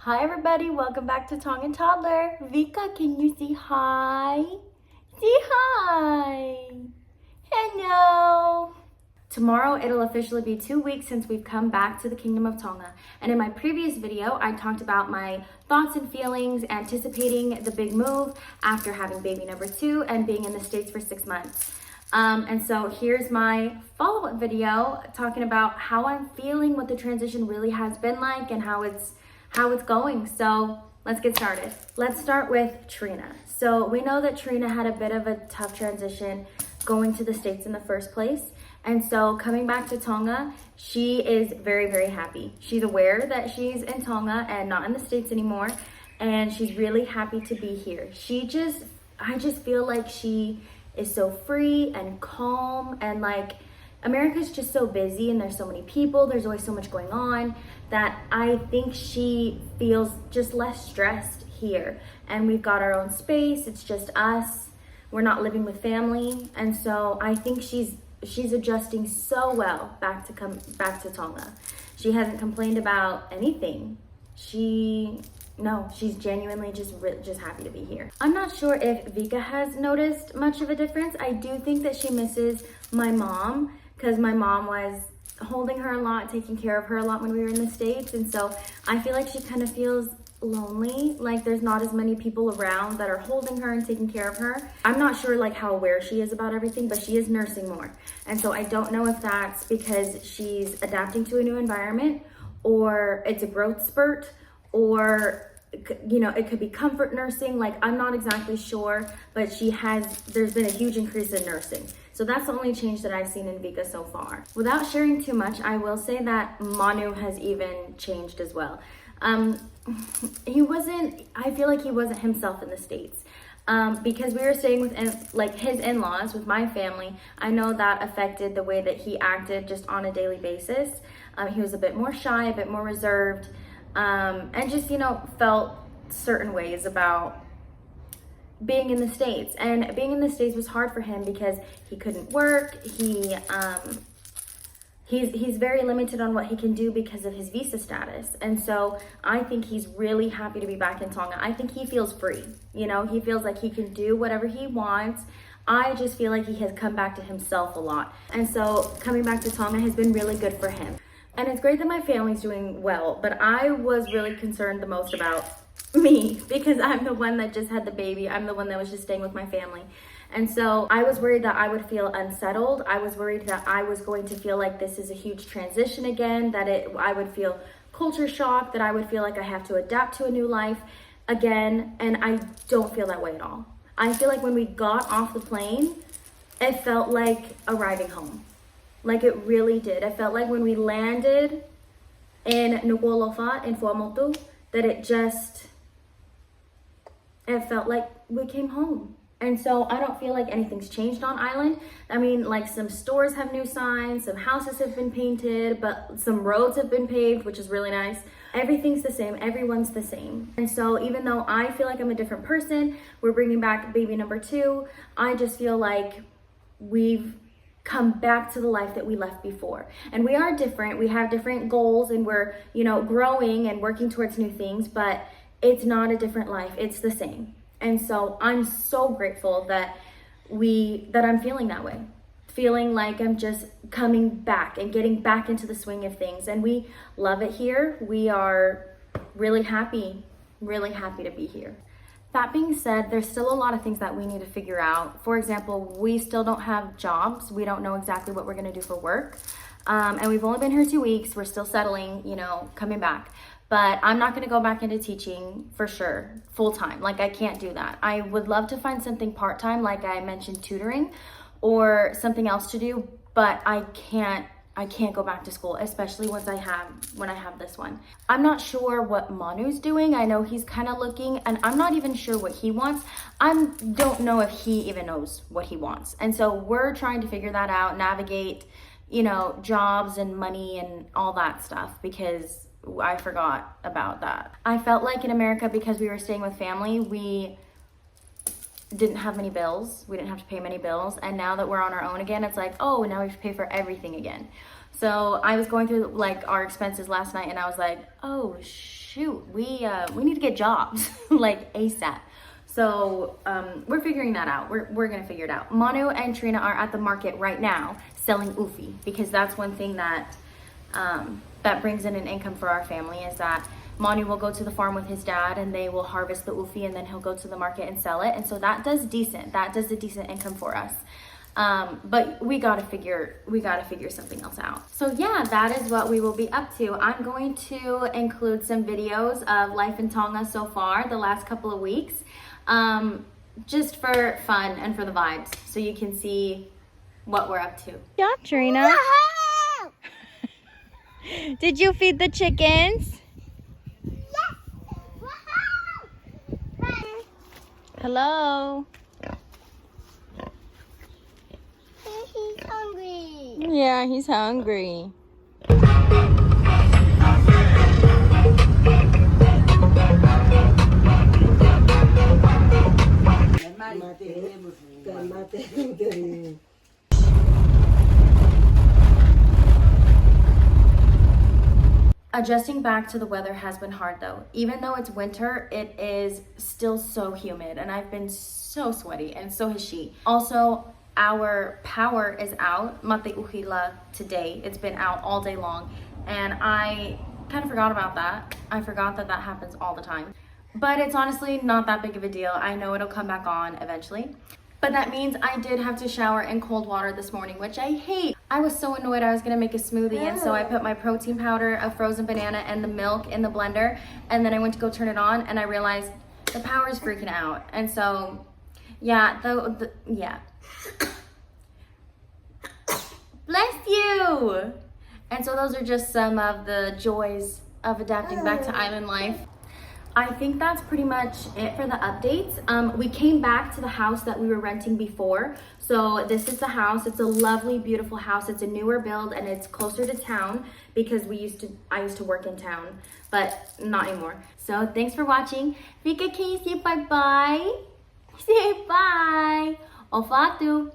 Hi everybody, welcome back to Tongue and Toddler. Vika, can you say hi? Say hi. Hello. Tomorrow it'll officially be 2 weeks since we've come back to the Kingdom of Tonga. And in my previous video, I talked about my thoughts and feelings anticipating the big move after having baby number 2 and being in the States for 6 months. And so here's my follow-up video talking about how I'm feeling, what the transition really has been like, and how it's going. So let's get started. Let's start with Trina. So we know that Trina had a bit of a tough transition going to the States in the first place. And so coming back to Tonga, she is very, very happy. She's aware that she's in Tonga and not in the States anymore. And she's really happy to be here. I just feel like she is so free and calm, and like America's just so busy and there's so many people, there's always so much going on, that I think she feels just less stressed here. And we've got our own space, it's just us, we're not living with family. And so I think she's adjusting so well back to Tonga. She hasn't complained about anything. She's genuinely just happy to be here. I'm not sure if Vika has noticed much of a difference. I do think that she misses my mom, because my mom was holding her a lot, taking care of her a lot when we were in the States. And so I feel like she kind of feels lonely, like there's not as many people around that are holding her and taking care of her. I'm not sure like how aware she is about everything, but she is nursing more. And so I don't know if that's because she's adapting to a new environment, or it's a growth spurt, or it could be comfort nursing. Like, I'm not exactly sure, but there's been a huge increase in nursing. So that's the only change that I've seen in Vika so far. Without sharing too much, I will say that Manu has even changed as well. I feel like he wasn't himself in the States. Because we were staying with his in-laws, with my family. I know that affected the way that he acted just on a daily basis. He was a bit more shy, a bit more reserved, and just, felt certain ways about being in the States. And being in the States was hard for him because he couldn't work. He's very limited on what he can do because of his visa status. And so I think he's really happy to be back in Tonga. I think he feels free. He feels like he can do whatever he wants. I just feel like he has come back to himself a lot. And so coming back to Tonga has been really good for him. And it's great that my family's doing well, but I was really concerned the most about me, because I'm the one that just had the baby. I'm the one that was just staying with my family. And so I was worried that I would feel unsettled. I was worried that I was going to feel like this is a huge transition again, that I would feel culture shock, that I would feel like I have to adapt to a new life again. And I don't feel that way at all. I feel like when we got off the plane, it felt like arriving home. Like, it really did. I felt like when we landed in Nuku'alofa in Tuamotu, that it felt like we came home. And so I don't feel like anything's changed on island. I mean, like, some stores have new signs, some houses have been painted, but some roads have been paved, which is really nice. Everything's the same, everyone's the same. And so even though I feel like I'm a different person, we're bringing back baby number 2, I just feel like we've come back to the life that we left before. And we are different, we have different goals, and we're, growing and working towards new things, but it's not a different life, it's the same. And so I'm so grateful that I'm feeling that way, feeling like I'm just coming back and getting back into the swing of things. And we love it here. We are really happy to be here. That being said, there's still a lot of things that we need to figure out. For example, we still don't have jobs. We don't know exactly what we're gonna do for work. And we've only been here 2 weeks. We're still settling, coming back. But I'm not gonna go back into teaching for sure, full time. Like, I can't do that. I would love to find something part-time, like I mentioned, tutoring, or something else to do, but I can't go back to school, especially when I have this one. I'm not sure what Manu's doing. I know he's kind of looking, and I'm not even sure what he wants. I don't know if he even knows what he wants. And so we're trying to figure that out, navigate, jobs and money and all that stuff, because I forgot about that. I felt like in America, because we were staying with family, we didn't have many bills. We didn't have to pay many bills. And now that we're on our own again, it's like, oh, now we have to pay for everything again. So I was going through like our expenses last night, and I was like, oh shit. shoot, we need to get jobs like ASAP. So we're figuring that out. We're gonna figure it out. Manu and Trina are at the market right now selling ufi, because that's one thing that that brings in an income for our family, is that Manu will go to the farm with his dad and they will harvest the ufi, and then he'll go to the market and sell it. And so that does a decent income for us. But we gotta figure something else out. So yeah, that is what we will be up to. I'm going to include some videos of life in Tonga so far, the last couple of weeks, just for fun and for the vibes, so you can see what we're up to. Yeah, Trina. Did you feed the chickens? Yes. Hello. He's hungry. Yeah, he's hungry. Adjusting back to the weather has been hard though. Even though it's winter, it is still so humid, and I've been so sweaty, and so has she. Also, our power is out, mate uhila, today. It's been out all day long, and I kind of forgot about that. I forgot that that happens all the time. But it's honestly not that big of a deal. I know it'll come back on eventually. But that means I did have to shower in cold water this morning, which I hate. I was so annoyed. I was gonna make a smoothie, and so I put my protein powder, a frozen banana, and the milk in the blender, and then I went to go turn it on, and I realized the power is freaking out. And so, yeah, yeah. Bless you! And so those are just some of the joys of adapting back to island life. I think that's pretty much it for the updates. We came back to the house that we were renting before. So this is the house. It's a lovely, beautiful house. It's a newer build, and it's closer to town, because I used to work in town, but not anymore. So thanks for watching. Vika, can you say bye-bye? Say bye. OFA ATU.